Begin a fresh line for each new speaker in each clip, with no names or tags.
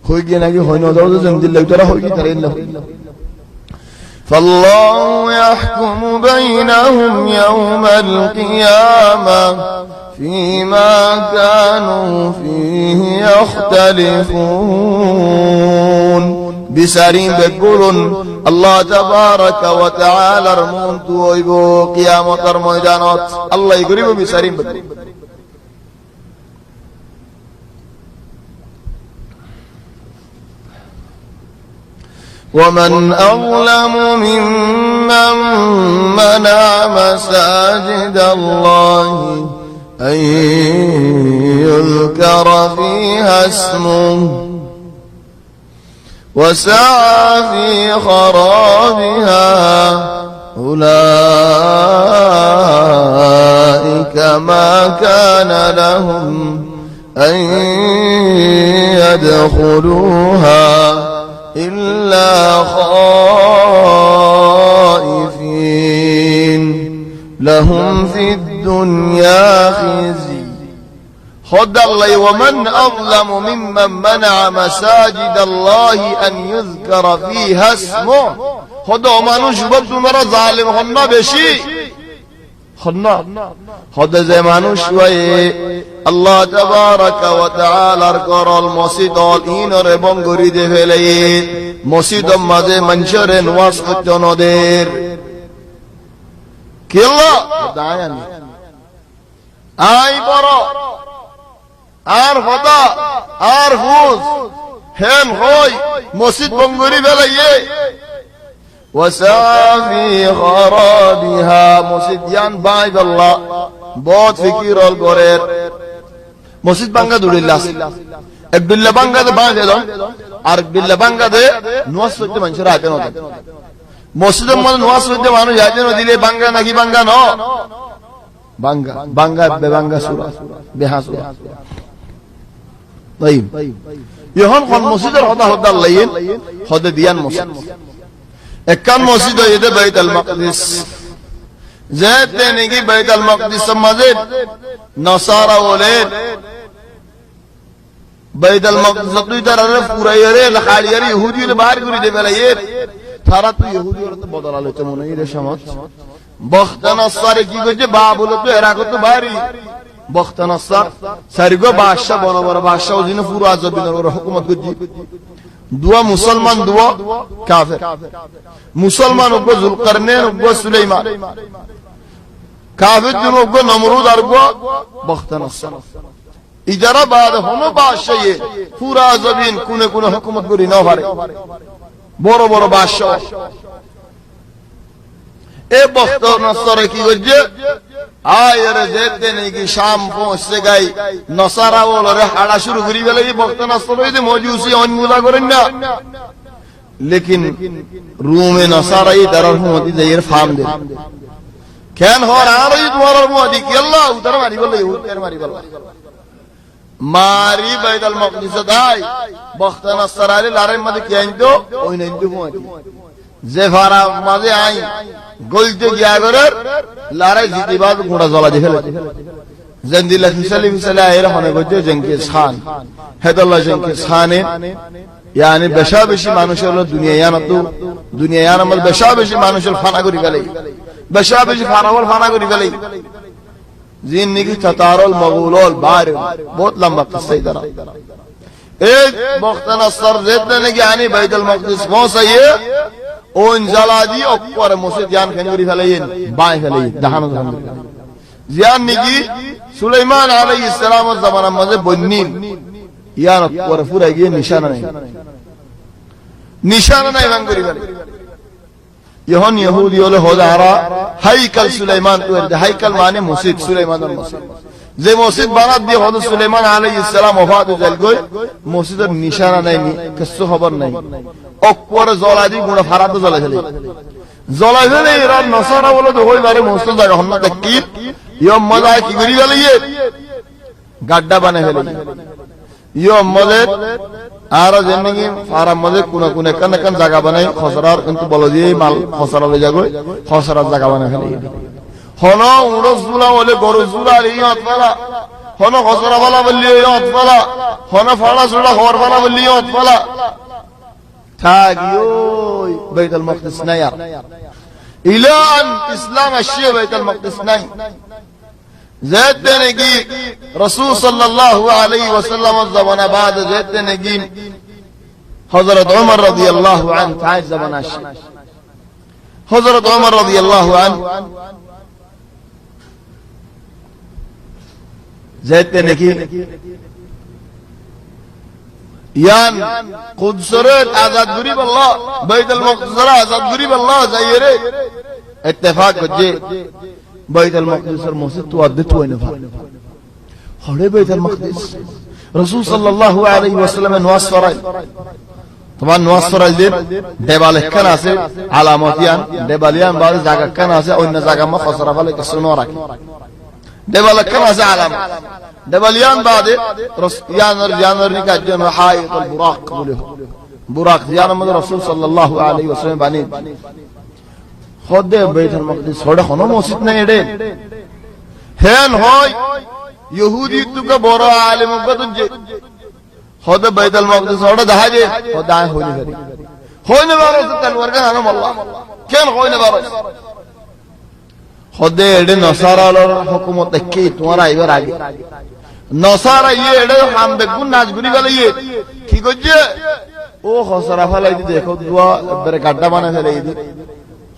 হই গিয়ে নাকি হয় না দাও জঙ্গিল লাগতারা হই কি তারে না فالله يحكم بينهم يوم القيامة فيما كانوا فيه يختلفون بسرين بقولون الله تبارك وتعالى رمون تويبو قيامة الميدانات الله يقريبو بسرين بقولون ومن أظلم ممن منع مساجد الله أن يذكر فيها اسمه وسعى في خرابها أولئك ما كان لهم أن يدخلوها إلا خائفين لهم في الدنيا خزي خد الله ومن أظلم ممن منع مساجد الله أن يذكر فيها اسمه خد ومانوش ببتو مرا ظالم خنا بشي خنا خد زي مانوش وي الله تبارك وتعالى قرال مسجد الين ربون غريد فلين مسجد مازه منشر نواز فتنودير كيلا دايان اي برا আর হতা আর হুজ হেন হই মসজিদ বঙ্গরি বেলাইয়ে ওয়াসাফি খরাবিহা মসজিদ ইয়ান বাই আল্লাহ বহুত ফিকির অল করের মসজিদ বাঙ্গা দুড়িল্লাস এক বিল্লা বাঙ্গা দে বাঁধে দাও আর বিল্লা বাঙ্গা দে নোয়াজ হইতে মানুষের হাতে না মসজিদের মধ্যে নোয়াজ হইতে মানুষ হাতে না দিলে বাঙ্গা নাকি বাঙ্গা ন বাঙ্গা বাঙ্গা বেবাঙ্গা সুরা বেহাসুরা طيب يهون قال مسجد هذا هذا الليل هذا ديان مسجد كان مسجد يد بيت المقدس زاد نيجي بيت المقدس مسجد نصارى ولين بيت المقدس تو ترى پورا يره لخال يره يهودي لبار غري دي بلاير ترى تو يهودي ورته بدل على تمونه يده شمات بخت نصر কি কইছে বাবুল তো এরা কত ভারী বখত নসর সারিগো বাদশা বড় বড় বাদশা ওদিনে পুরো আজাবিনের হুকুমত করজি দুয়া মুসলমান দুয়া কাফের মুসলমান ওগো জুলকারনাইন ওগো সুলাইমান কাফের দুনো ওগো নমরুদ আর ওগো বখত নসর ইজারা বাদ হনো বাদশা ये পুরো আজাবিন কোনে কোনে হুকুমত করি না পারে বড় বড় বাদশা এ বখত নসর কি করছে आयर जेते नहीं कि शाम पहुंचते गई नसारा वो लरे हाड़ा शुरू करी वाले ये वक्त नसर ये मौजूसी अनमुला करें ना लेकिन रूम में नसारा ये दरर होती जाहिर फाम दे कैन हो रहा है तुम्हारा मुआदी कि अल्लाह उधर मारी बोले उधर मारी बोला मारी बैतुल मक़दिस दाई वक्त नसर आले लारे मत क्या इंदो ओइ नहीं इंदो मुआदी जेफारा मजे आई গলতে গিয়া করে লড়াই জিতিবাদ ঘোড়া জ্বলা দিয়ে ফেলে জন্দিলা ফিসালি ফিসালি আয়ের হনে গজে জেঙ্কিস খান হেদাল্লাহ জেঙ্কিস খানে yani বেশা বেশি মানুষের হলো দুনিয়ার মধ্যে বেশা বেশি মানুষের ফানা করি ফেলে বেশা বেশি ফানা করি ফেলে জিন নিকি তাতারুল মাগুলুল বার বহুত লম্বা কিসসা ইদারা এক वक्त नसर जितने ने यानी बैतुल मक़दिस पहुंचे ओन जलादी ऊपर मस्जिद जान खंजरी फैलाइन बाएं फैलाइन दहान जियान निकी सुलेमान अलैहिस सलाम जमाना मजे बन्नीन यान ऊपर पूरा ये निशाना नहीं खंजरी फैलाइन यहन यहूदी वाले होदारा हाइकल सुलेमान तो हाइकल माने मस्जिद सुलेमान और मस्जिद যে মসজিদ বানাত দিয়ে হযরত সুলাইমান আলাইহিস সালাম ওফাত হয়ে গেল মসজিদের নিশানা নাই কিছু খবর নাই অকপরে জ্বলাদি গুণা ফারাতে জ্বলাই ফেলে এরা নসারা বলে তো হই বারে মসজিদ জায়গা হন্না দেখি ইয়ম মজা কি করি গেল গাড্ডা বানায় ফেলে ইয়ম মজে আর যেমনি ফারাম মজে কোন কান জায়গা বানাই খসরার কিন্তু বল দিয়ে মাল খসরা হয়ে যাবে খসরার জায়গা বানায় ফেলে হনো উড়সুলা বলে গরুসুলা আলিয়াত ফালা হন হজরা বালা বললি অতফালা হন ফাড়া সুড়া হর বালা বললি অতফালা থাকি ওই বাইতুল মাকদিস নাই আর ইলান ইসলাম আসছে বাইতুল মাকদিস নাই যেতে নাকি রাসূল সাল্লাল্লাহু আলাইহি ওয়াসাল্লামের জামানা বাদ যেতে নাকি হযরত ওমর রাদিয়াল্লাহু আনহু তাই জামানা আসে হযরত ওমর রাদিয়াল্লাহু আনহু যেতে নাকি ইয়ান কুদসরে আজাদ করি বল্লা বাইতুল মাকদিসের আজাদ করি বল্লা যাইরে ইত্তেফাক হচ্ছে বাইতুল মাকদিসের মসজিদ তো আদত হই না হড়ে বাইতুল মাকদিস রাসূল সাল্লাল্লাহু আলাইহি ওয়াসাল্লাম নওয়াজ ফরাই তোমার নওয়াজ ফরাইদের দেওয়াল একখান আছে আলামতিয়ান দেওয়ালিয়ান বাদ জায়গা একখান আছে অন্য জায়গা মা খসরা ফলে কিছু ন রাখে দেওয়াল একখান আছে আলাম দেওয়ালিয়ান বাদে ইয়ানর নিকার জন্য হাইতুল বুরাক বলে বুরাক জিয়ার মধ্যে রাসূল সাল্লাল্লাহু আলাইহি ওয়াসাল্লাম বানি খোদে বাইতুল মাকদিস হড়ে কোনো মসজিদ নাই এডে হেন হয় ইহুদি তুকে বড় আলেম গদুজে খোদে বাইতুল মাকদিস হড়ে দাহাজে খোদা হইনি করি হইনি বারো তলওয়ার কা নাম আল্লাহ কেন হইনি বারো খোদে এডে নসারার হুকুমত কি তোমার আইবার আগে নসারা ইয়ে এডে হাম বেগুন নাজগুরি গলে ইয়ে কি কইছে ও খসরা ফলাই দি দেখো দুয়া বরে গাড্ডা বানা ফেলে দি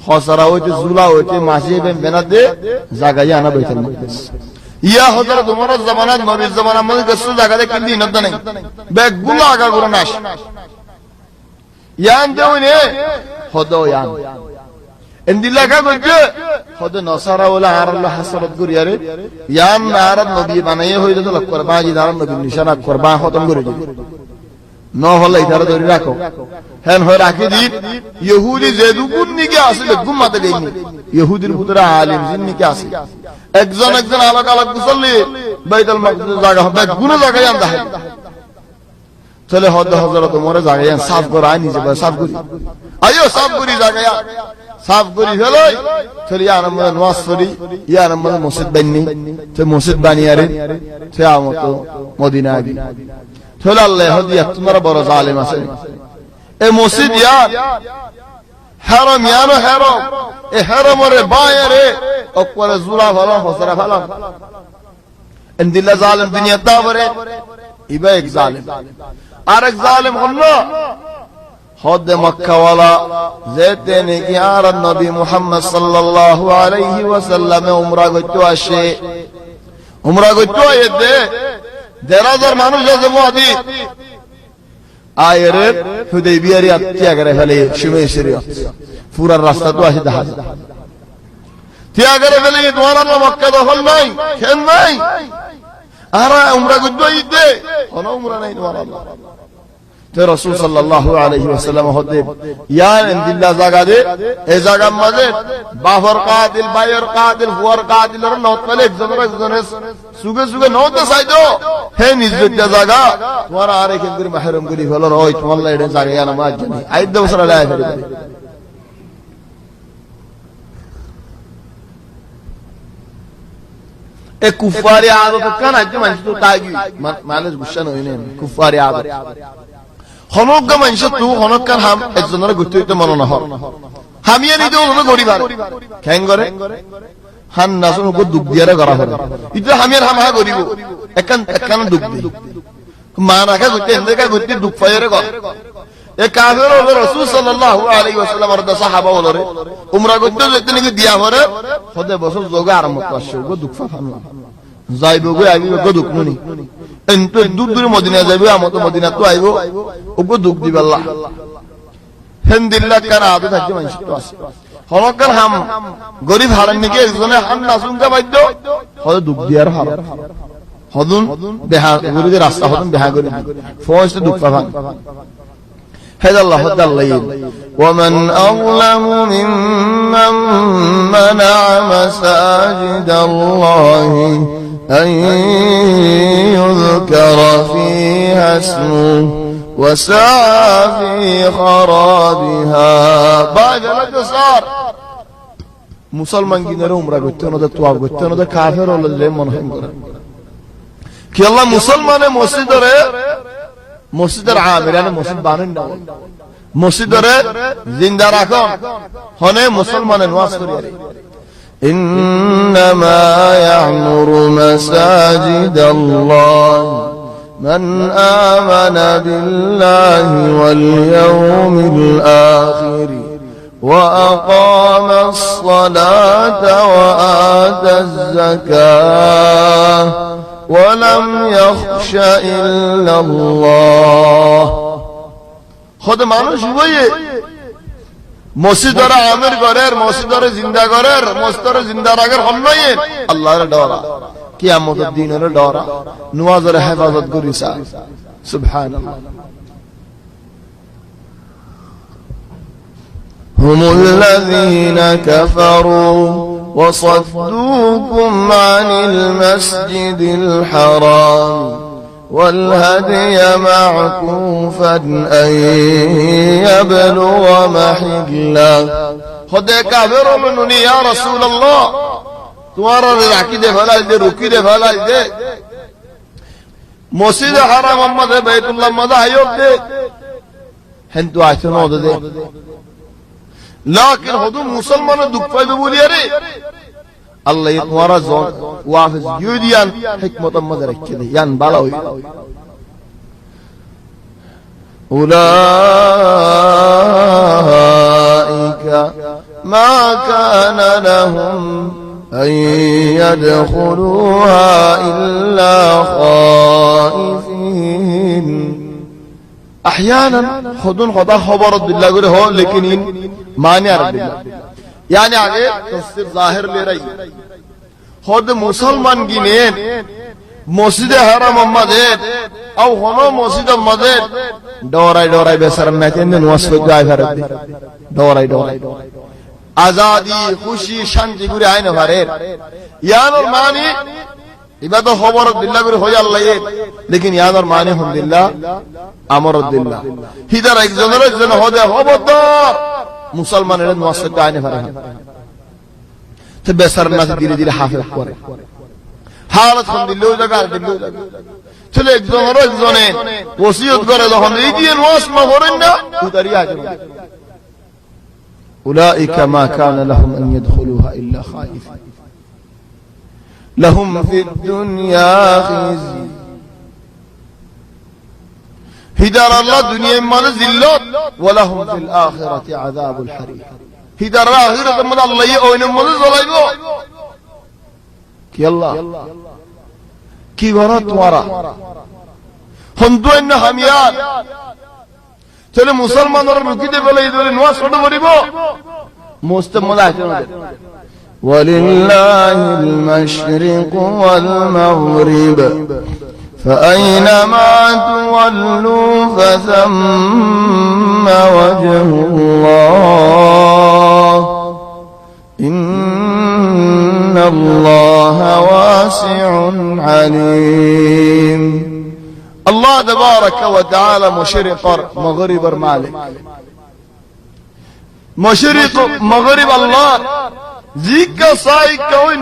খসরা হইতে জুলা হইতে মাসি বেনা দে জায়গায় আনা বাইতুল মাকদিস ইয়া হযরত ওমরের জামানাত নবীর জামানার মধ্যে কিছু জায়গাতে কিন্তু ইনত নাই বেগুলা আগা করে নাশ ইয়ান দেউনে হদো ইয়ান এন্দিলা কা কইছে হদো নসারা ওলা আল্লাহ হাসরত করিয়ারে ইয়ান নারাত নবী বানাইয়ে হইতে তো লক্ষ্য করবা জি দাঁড়ান নবী নিশানা করবা খতম করে দিবে ন হলে ইধারে ধরে রাখো হেন হয়ে রাখি দি ইহুদি যেদুকুন নিকে আসলে গুমাতে দেইনি ইহুদির ভিতরে আলেম জিন নিকে আসে একজন একজন আলাদা আলাদা মুসল্লি বাইতুল মাকদিস জায়গা হবে গুণ জায়গায় আনতে হয় চলে হযরত ওমরে জায়গায় সাফ করা নিজে সাফ করি আইও সাফ করি জায়গায় সাফ করি হলো চলে ইয়ার মধ্যে নামাজ পড়ি ইয়ার মধ্যে মসজিদ বানি তো মসজিদ বানিয়ারে সে আমতো মদিনা আবি চলে আল্লাহ হদিয়া তোমরা বড় জালেম আছে এই মসজিদ ইয়ার হারাম ইয়ানো হারাম এ হারামরে বায়ারে ওপরে জুলা ভালো হসরা ভালো ইনদিল্লা জালেম দুনিয়া দাবরে ইবা এক জালেম আর এক জালেম হলো হদ মক্কা ওয়ালা যেতে নাকি আর নবী মুহাম্মদ সাল্লাল্লাহু আলাইহি ওয়াসাল্লাম উমরা করতে আসে উমরা করতে আইতে 1,000 মানুষ আছে মুআদি আয়রে হুদাইবিয়ারি আত্তিয়া করে ফেলে শুমেশরি পুরা রাস্তা তো আসে দেখা তিয়া করে ফেলে তোমার মক্কা দখল নাই খেল নাই আর উমরা করতে আইতে কোন উমরা নাই তোমার আল্লাহ তো রাসূল সাল্লাল্লাহু আলাইহি ওয়াসাল্লাম হতে ইয়া ইনদিল্লাহ জায়গা দে এই জায়গার মাঝে বাফর কাদিল বাইর কাদিল হুয়ার কাদিল এর নওত পেলে একজনের সুগে সুগে নওত চাইতো হে নিজ্জত জায়গা তোমার আর এক করে মাহরুম করি হলো ওই তোমার লাইডে জায়গা নামাজ জানি আইদ বছর আলাই ফেলে এ কুফারি আদত কান আজ মানুষ তো তাগি মানুষ গুসা নয় না কুফারি আদত হনক মানুষ তো হনক কান হাম একজনের গুরুত্ব হইতে মন না হয় হামিয়া নিতে হলো গরিবার কেন করে হান নাসন কো দুঃখ দিয়ারে করা হয় ইতো হামিয়ার হামা গরিব একান দুঃখ দি মা রাখা গুতে এন্দেকা গুতে দুঃখ পায়রে কর এ কাফের হলো রাসূল সাল্লাল্লাহু আলাইহি ওয়াসাল্লাম আর সাহাবা হলরে উমরা করতে যেতে নাকি দিয়া হরে খোদে বছর যোগা আরম্ভ করছে গো দুঃখ ফানো যাইব গো আইব গো দুঃখ নুনি এন্ত দূর দূর মদিনা যাইব আমতো মদিনা তো আইব ওগো দুঃখ দিবে আল্লাহ হেনদিল্লাহ কার আদত থাকে মানুষ তো আছে হলকার হাম গরিব হারান নাকি একজনে হাম নাসুনকা বাদ্য হদে দুঃখ দিয়ার হার হদুন বেহা গরিবের রাস্তা হদুন বেহা গরিব ফওয়াজ দুঃখ পান هذا الله هذا الليل ومن أظلم ممن منع مساجد الله أن يذكر فيها اسمه وسعى في خرابها بعد الجسار مسلمان جنرهم رجعتنا ده تواب جتنا ده كافر ولا اللي منهم كره কি আল্লাহ মুসলমানে মসজিদের আমিরানে মসজিদ বানান না, মসজিদরে জিন্দা রাখুন হনে মুসলমানে নামাজ করিয়ারে।
إنما يعمر مساجد الله من آمن بالله واليوم الآخر وأقام الصلاة وآتى الزكاة ولم يخش إلا الله।
خود মানুষ হয়ে মসজিদরে আমির করের, মসজিদরে জিন্দা করের, মসজিদরে জিন্দা রাখার হন্নয়ে আল্লাহর ডরা, কিয়ামতের দিনের ডরা, নামাজের হেফাজত করিসা। সুবহানাল্লাহ।
هم الذين كفروا وصدوكم عن المسجد الحرام والهدي معكوفا أن يبلغ محله।
خود کافر منونی یا رسول اللہ تمہارا راکی دے پھیلائی دے، رکی دے پھیلائی دے، مسجد حرام محمد بیت اللہ مدہ حیوب دے ہندو آیتن ہو دے، لیکن حدود مسلمان دکھ پائے بولی ارے اللہ یہ تمہارا زون وافظ یو دیان حکمت امد رکھے دے یان بالا ہوئی۔
أولئك ما كان لهم أن يدخلوها إلا خائفين۔
احيانا خودن خدا خبر بالله گره ہو لیکن ان معنی عرب بالله یعنی آگے تفسیر ظاہر لے رہی خود مسلمان گینین مسجد حرام مدد او ہمو مسجد مدد دورائی بیسرم میتین دن وصف دعائی فرد دی دورائی آزادی خوشی شانتی گوری آئین فرد یعنی اور معنی عبادت خبرت بالله گوری ہوئی اللہ یہ لیکن یعنی اور معنی ہم دلہ امرت دلہ ہیدر ایک زنر ہو دے خبردار মুসলমান এর নসিহত আইনে পারে তো বেসার নাস ধীরে ধীরে হাফেজ করে হালত কোন দিলেও জায়গা দিলেও জায়গা চলে একজনে ওসিয়ত করে যখন এই দিয়ে নাস মা করেন না উদারি আছে
أولئك ما كان لهم أن يدخلوها إلا خائفين لهم في الدنيا خزي
هدار الله دنيا مال ذلت ولهم في الآخرة عذاب الحريق هدار الآخرة من الله يؤمن من ذلك كي الله كي ورات ورا هندو إن هميان تلي مسلمان ركيد بلا يدور نواس فرد مريبو مستمد
ولله المشرق والمغرب فأينما تولوا فثم وجه الله إن الله واسع عليم۔
الله تبارك وتعالى مشرق مغرب مالك مشرق مغرب الله ذيك صايك